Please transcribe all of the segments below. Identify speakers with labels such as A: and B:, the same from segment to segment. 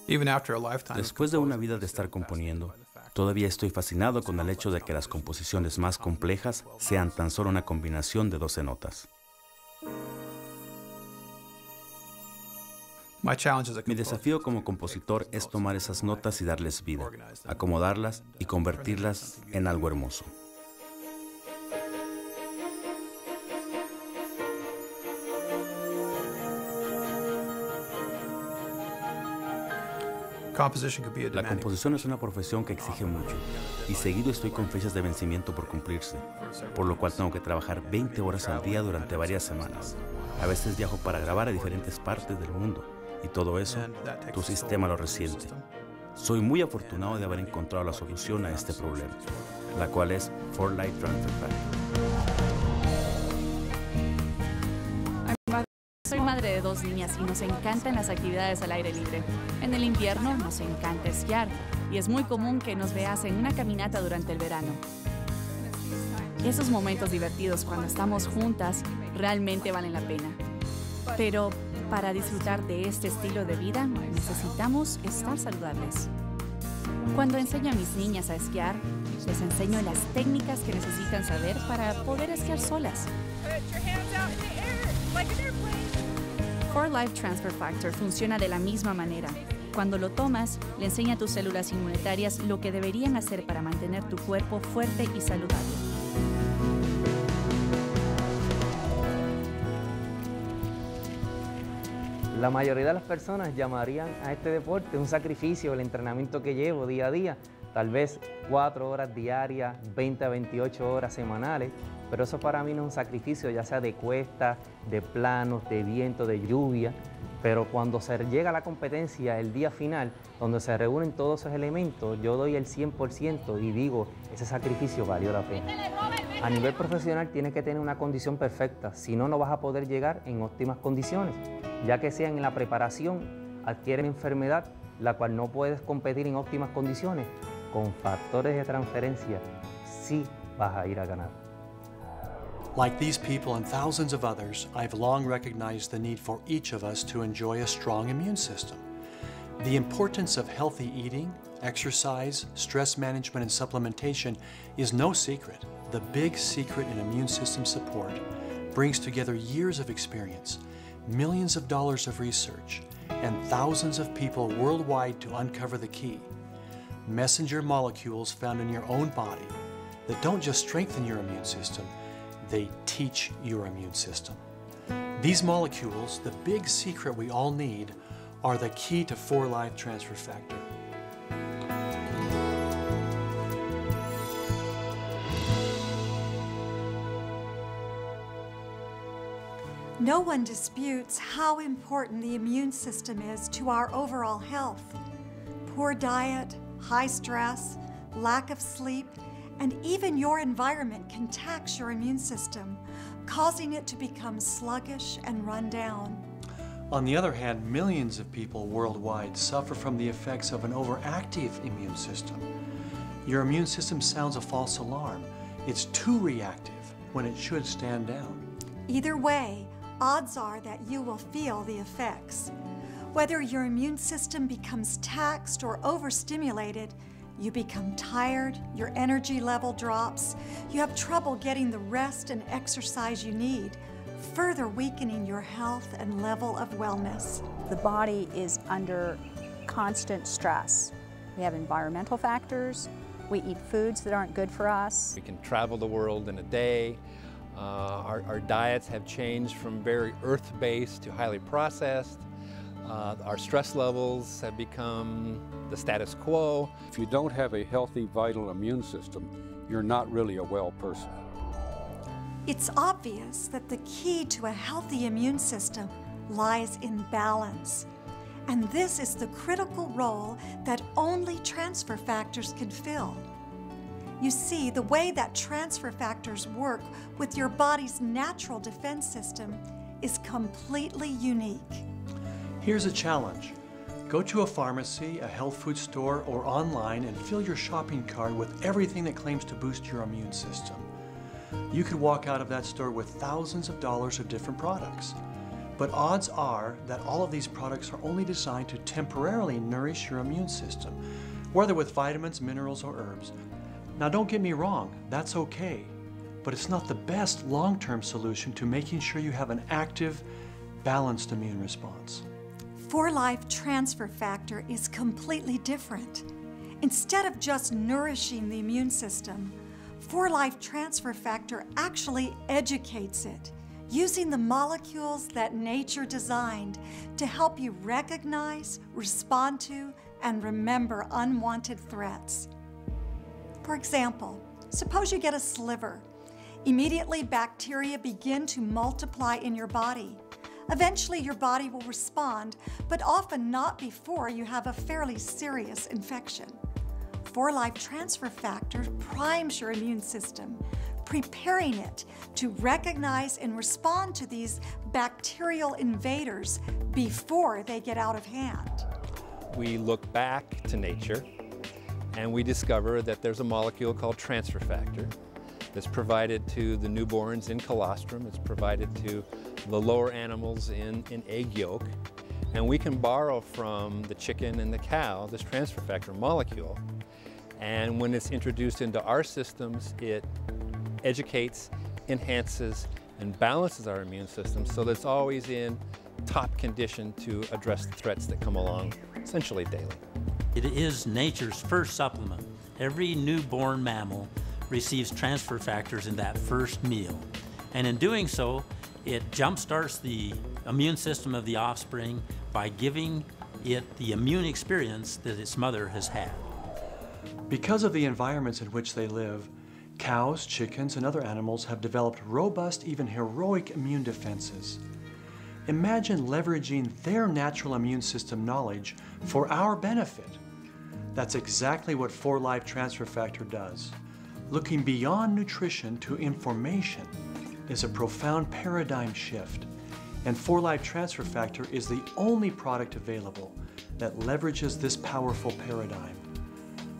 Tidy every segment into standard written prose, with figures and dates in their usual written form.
A: Después de una vida de estar componiendo, todavía estoy fascinado con el hecho de que las composiciones más complejas sean tan solo una combinación de 12 notas. Mi desafío como compositor es tomar esas notas y darles vida, acomodarlas y convertirlas en algo hermoso. La composición es una profesión que exige mucho, y seguido estoy con fechas de vencimiento por cumplirse, por lo cual tengo que trabajar 20 horas al día durante varias semanas. A veces viajo para grabar a diferentes partes del mundo, y todo eso, tu sistema lo resiente. Soy muy afortunado de haber encontrado la solución a este problema, la cual es 4-Light Transfer Factor.
B: Soy madre de 2 niñas y nos encantan las actividades al aire libre. En el invierno nos encanta esquiar y es muy común que nos veas en una caminata durante el verano. Esos momentos divertidos cuando estamos juntas realmente valen la pena. Pero para disfrutar de este estilo de vida necesitamos estar saludables. Cuando enseño a mis niñas a esquiar, les enseño las técnicas que necesitan saber para poder esquiar solas. 4-Life Transfer Factor funciona de la misma manera. Cuando lo tomas, le enseña a tus células inmunitarias lo que deberían hacer para mantener tu cuerpo fuerte y saludable.
C: La mayoría de las personas llamarían a este deporte un sacrificio, el entrenamiento que llevo día a día, tal vez 4 horas diarias, 20 a 28 horas semanales, pero eso para mí no es un sacrificio, ya sea de cuesta, de planos, de viento, de lluvia, pero cuando se llega a la competencia, el día final, donde se reúnen todos esos elementos, yo doy el 100% y digo, ese sacrificio valió la pena. A nivel profesional tienes que tener una condición perfecta, si no, no vas a poder llegar en óptimas condiciones, ya que sea en la preparación, adquieren enfermedad, la cual no puedes competir en óptimas condiciones, con factores de transferencia, sí vas a ir a ganar.
D: Like these people and thousands of others, I've long recognized the need for each of us to enjoy a strong immune system. The importance of healthy eating, exercise, stress management, and supplementation is no secret. The big secret in immune system support brings together years of experience, millions of dollars of research, and thousands of people worldwide to uncover the key. Messenger molecules found in your own body that don't just strengthen your immune system, they teach your immune system. These molecules, the big secret we all need, are the key to 4-Life Transfer Factor.
E: No one disputes how important the immune system is to our overall health. Poor diet, high stress, lack of sleep, and even your environment can tax your immune system, causing it to become sluggish and run down.
D: On the other hand, millions of people worldwide suffer from the effects of an overactive immune system. Your immune system sounds a false alarm. It's too reactive when it should stand down.
E: Either way, odds are that you will feel the effects. Whether your immune system becomes taxed or overstimulated, you become tired, your energy level drops, you have trouble getting the rest and exercise you need, further weakening your health and level of wellness.
F: The body is under constant stress. We have environmental factors, we eat foods that aren't good for us.
G: We can travel the world in a day. Our diets have changed from very earth-based to highly processed. Our stress levels have become the status quo.
H: If you don't have a healthy, vital immune system, you're not really a well person.
E: It's obvious that the key to a healthy immune system lies in balance. And this is the critical role that only transfer factors can fill. You see, the way that transfer factors work with your body's natural defense system is completely unique.
D: Here's a challenge. Go to a pharmacy, a health food store, or online and fill your shopping cart with everything that claims to boost your immune system. You could walk out of that store with thousands of dollars of different products. But odds are that all of these products are only designed to temporarily nourish your immune system, whether with vitamins, minerals, or herbs. Now don't get me wrong, that's okay, but it's not the best long-term solution to making sure you have an active, balanced immune response.
E: 4Life Transfer Factor is completely different. Instead of just nourishing the immune system, 4Life Transfer Factor actually educates it, using the molecules that nature designed to help you recognize, respond to, and remember unwanted threats. For example, suppose you get a sliver. Immediately, bacteria begin to multiply in your body. Eventually, your body will respond, but often not before you have a fairly serious infection. 4Life Transfer Factor primes your immune system, preparing it to recognize and respond to these bacterial invaders before they get out of hand.
G: We look back to nature and we discover that there's a molecule called transfer factor that's provided to the newborns in colostrum. It's provided to the lower animals in egg yolk. And we can borrow from the chicken and the cow this transfer factor molecule. And when it's introduced into our systems, it educates, enhances, and balances our immune system so that it's always in top condition to address the threats that come along essentially daily.
I: It is nature's first supplement. Every newborn mammal receives transfer factors in that first meal. And in doing so, it jumpstarts the immune system of the offspring by giving it the immune experience that its mother has had.
D: Because of the environments in which they live, cows, chickens, and other animals have developed robust, even heroic immune defenses. Imagine leveraging their natural immune system knowledge for our benefit. That's exactly what 4Life Transfer Factor does. Looking beyond nutrition to information is a profound paradigm shift, and 4Life Transfer Factor is the only product available that leverages this powerful paradigm.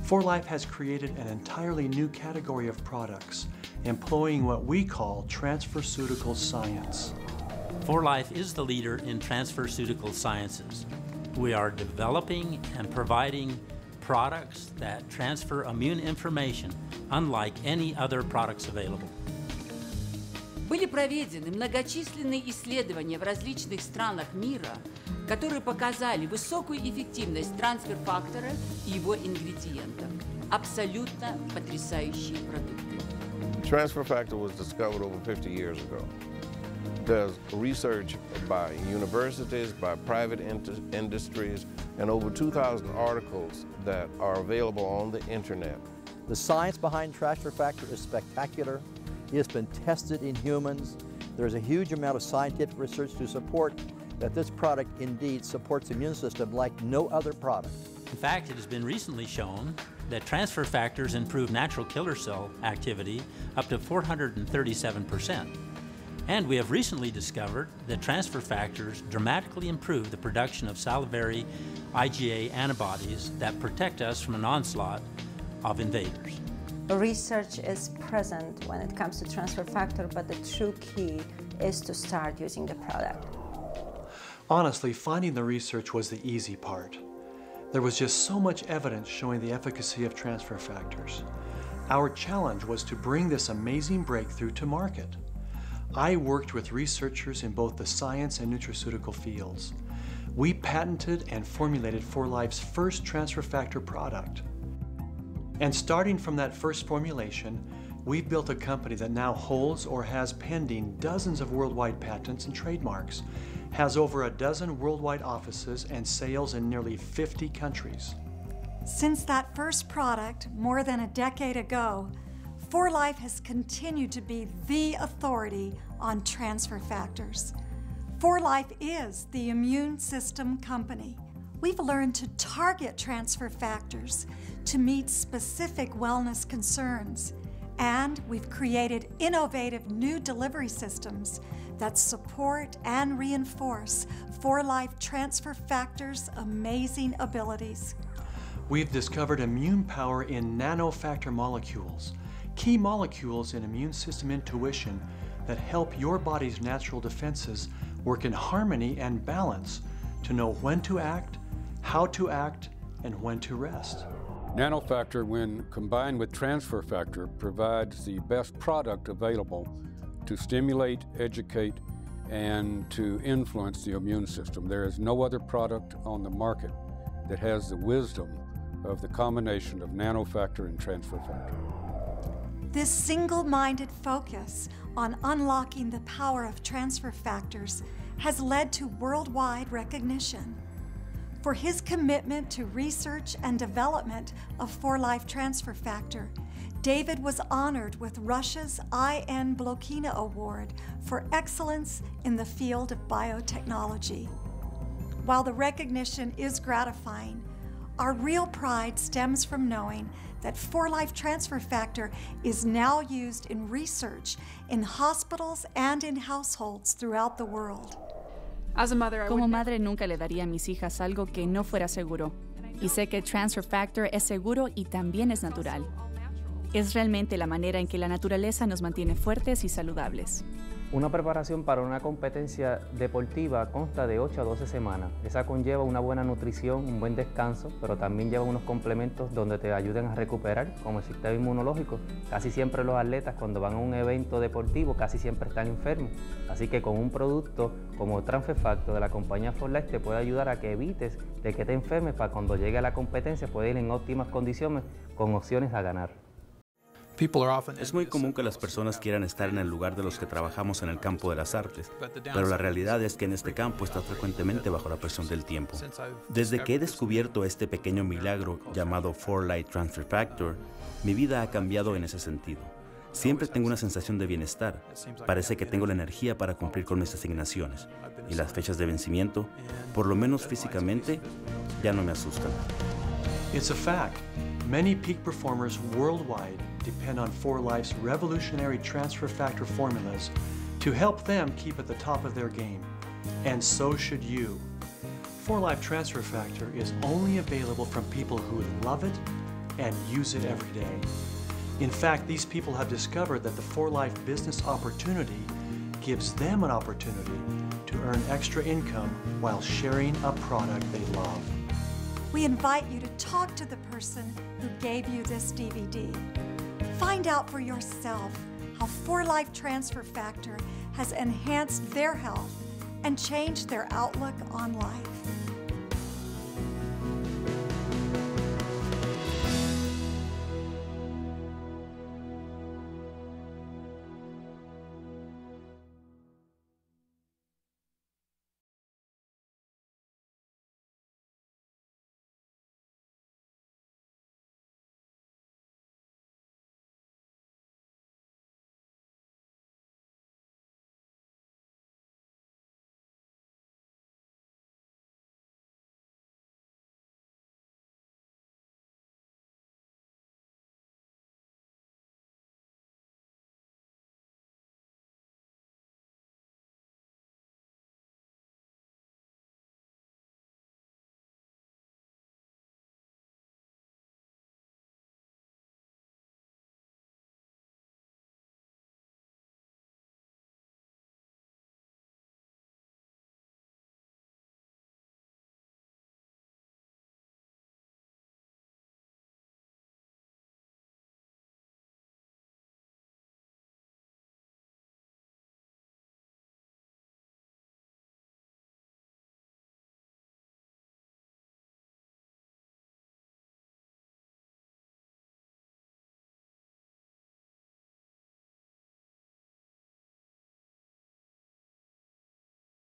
D: 4Life has created an entirely new category of products, employing what we call transferceutical science.
I: 4Life is the leader in transferceutical sciences. We are developing and providing products that transfer immune information unlike any other products available.
J: Были проведены многочисленные исследования в различных странах мира, которые показали высокую эффективность трансфер-фактора и его ингредиентов. Абсолютно потрясающие продукты.
K: Transfer factor was discovered over 50 years ago. There's research by universities, by private industries, and over 2,000 articles that are available on the internet.
L: The science behind transfer factor is spectacular. It's been tested in humans. There's a huge amount of scientific research to support that this product indeed supports the immune system like no other product.
I: In fact, it has been recently shown that transfer factors improve natural killer cell activity up to 437%. And we have recently discovered that transfer factors dramatically improve the production of salivary IgA antibodies that protect us from an onslaught of invaders.
M: Research is present when it comes to transfer factor, but the true key is to start using the product.
D: Honestly, finding the research was the easy part. There was just so much evidence showing the efficacy of transfer factors. Our challenge was to bring this amazing breakthrough to market. I worked with researchers in both the science and nutraceutical fields. We patented and formulated 4Life's first transfer factor product. And starting from that first formulation, we've built a company that now holds or has pending dozens of worldwide patents and trademarks, has over a dozen worldwide offices and sales in nearly 50 countries.
E: Since that first product, more than a decade ago, 4Life has continued to be the authority on transfer factors. 4Life is the immune system company. We've learned to target transfer factors to meet specific wellness concerns, and we've created innovative new delivery systems that support and reinforce 4Life Transfer Factor's amazing abilities.
D: We've discovered immune power in nanofactor molecules, key molecules in immune system intuition that help your body's natural defenses work in harmony and balance to know when to act, how to act, and when to rest.
H: Nanofactor, when combined with transfer factor, provides the best product available to stimulate, educate, and to influence the immune system. There is no other product on the market that has the wisdom of the combination of nanofactor and transfer factor.
E: This single-minded focus on unlocking the power of transfer factors has led to worldwide recognition. For his commitment to research and development of 4Life Transfer Factor, David was honored with Russia's I.N. Blokina Award for excellence in the field of biotechnology. While the recognition is gratifying, our real pride stems from knowing that 4Life Transfer Factor is now used in research in hospitals and in households throughout the world.
B: Como madre nunca le daría a mis hijas algo que no fuera seguro. Y sé que Transfer Factor es seguro y también es natural. Es realmente la manera en que la naturaleza nos mantiene fuertes y saludables.
C: Una preparación para una competencia deportiva consta de 8 a 12 semanas. Esa conlleva una buena nutrición, un buen descanso, pero también lleva unos complementos donde te ayuden a recuperar, como el sistema inmunológico. Casi siempre los atletas cuando van a un evento deportivo casi siempre están enfermos. Así que con un producto como Transfer Factor de la compañía 4Life te puede ayudar a que evites de que te enfermes para cuando llegue a la competencia puedes ir en óptimas condiciones con opciones a ganar.
A: Es muy común que las personas quieran estar en el lugar de los que trabajamos en el campo de las artes, pero la realidad es que en este campo estás frecuentemente bajo la presión del tiempo. Desde que he descubierto este pequeño milagro llamado 4Life Transfer Factor, mi vida ha cambiado en ese sentido. Siempre tengo una sensación de bienestar. Parece que tengo la energía para cumplir con mis asignaciones. Y las fechas de vencimiento, por lo menos físicamente, ya no me asustan.
D: It's a fact. Many peak performers worldwide depend on 4Life's revolutionary transfer factor formulas to help them keep at the top of their game. And so should you. 4Life Transfer Factor is only available from people who love it and use it every day. In fact, these people have discovered that the 4Life business opportunity gives them an opportunity to earn extra income while sharing a product they love.
E: We invite you to talk to the person who gave you this DVD. Find out for yourself how 4Life Transfer Factor has enhanced their health and changed their outlook on life.